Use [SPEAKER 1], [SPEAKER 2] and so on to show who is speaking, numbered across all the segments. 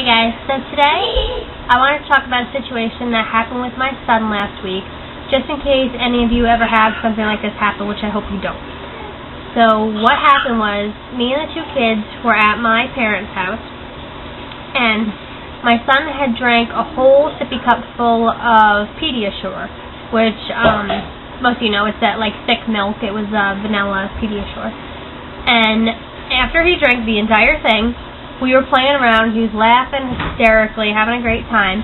[SPEAKER 1] Hey guys, so today I wanted to talk about a situation that happened with my son last week, just in case any of you ever have something like this happen, which I hope you don't. So what happened was, me and the two kids were at my parents' house, and my son had drank a whole sippy cup full of Pediasure, which most of you know, it's that like thick milk. It was vanilla Pediasure. And after he drank the entire thing, we were playing around. He was laughing hysterically, having a great time.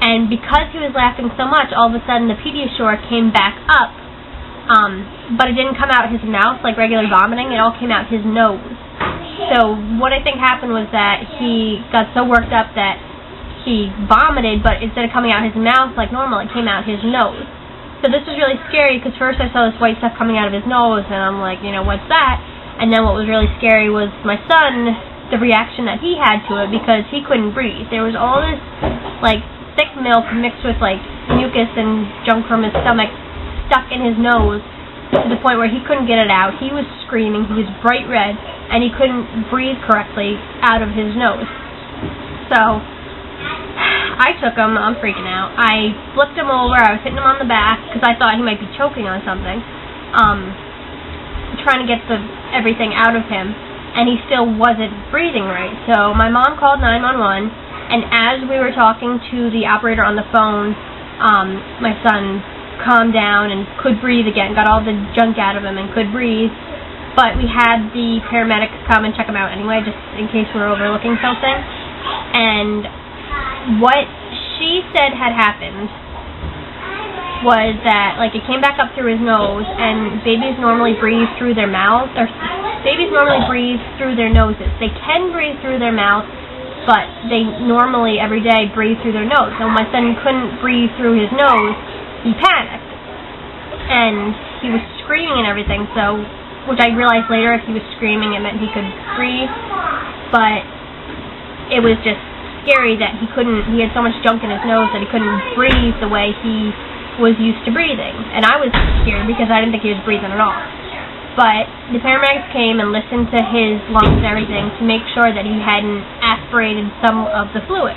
[SPEAKER 1] And because he was laughing so much, all of a sudden the Pediasure came back up, but it didn't come out his mouth like regular vomiting. It all came out his nose. So what I think happened was that he got so worked up that he vomited, but instead of coming out his mouth like normal, it came out his nose. So this was really scary because first I saw this white stuff coming out of his nose, and I'm like, what's that? And then what was really scary was my son, the reaction that he had to it, because he couldn't breathe. There was all this like thick milk mixed with like mucus and junk from his stomach stuck in his nose to the point where he couldn't get it out. He was screaming, he was bright red, and he couldn't breathe correctly out of his nose. So I took him. I'm freaking out. I flipped him over. I was hitting him on the back because I thought he might be choking on something, trying to get everything out of him. And he still wasn't breathing right. So my mom called 911, and as we were talking to the operator on the phone, my son calmed down and could breathe again, got all the junk out of him and could breathe. But we had the paramedics come and check him out anyway, just in case we were overlooking something. And what she said had happened was that, like, it came back up through his nose, and babies normally breathe through their mouths, or babies normally breathe through their noses. They can breathe through their mouth, but they normally, every day, breathe through their nose. So my son couldn't breathe through his nose. He panicked, and he was screaming and everything, so, which I realized later, if he was screaming, it meant he could breathe, but it was just scary that he had so much junk in his nose that he couldn't breathe the way he was used to breathing. And I was scared because I didn't think he was breathing at all. But the paramedics came and listened to his lungs and everything to make sure that he hadn't aspirated some of the fluid,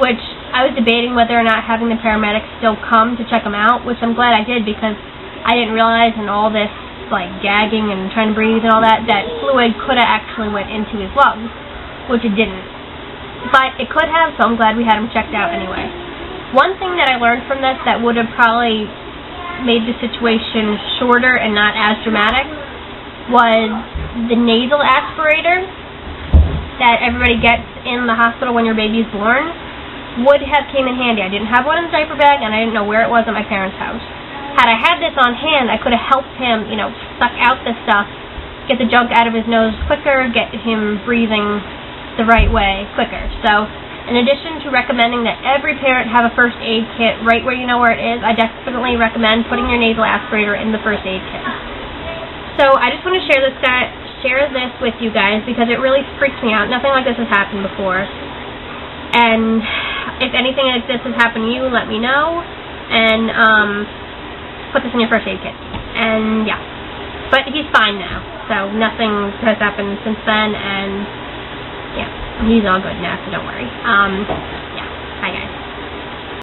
[SPEAKER 1] which I was debating whether or not having the paramedics still come to check him out, which I'm glad I did because I didn't realize in all this like gagging and trying to breathe and all that fluid could have actually went into his lungs, which it didn't. But it could have, so I'm glad we had him checked out anyway. One thing that I learned from this that would have probably made the situation shorter and not as dramatic was the nasal aspirator that everybody gets in the hospital when your baby's born would have came in handy. I didn't have one in the diaper bag, and I didn't know where it was at my parents' house. Had I had this on hand, I could have helped him, suck out this stuff, get the junk out of his nose quicker, get him breathing the right way quicker. So in addition to recommending that every parent have a first aid kit right where you know where it is, I definitely recommend putting your nasal aspirator in the first aid kit. So I just want to share this with you guys because it really freaks me out. Nothing like this has happened before. And if anything like this has happened to you, let me know. And put this in your first aid kit. And yeah. But he's fine now. So nothing has happened since then, and yeah, he's all good now, so don't worry.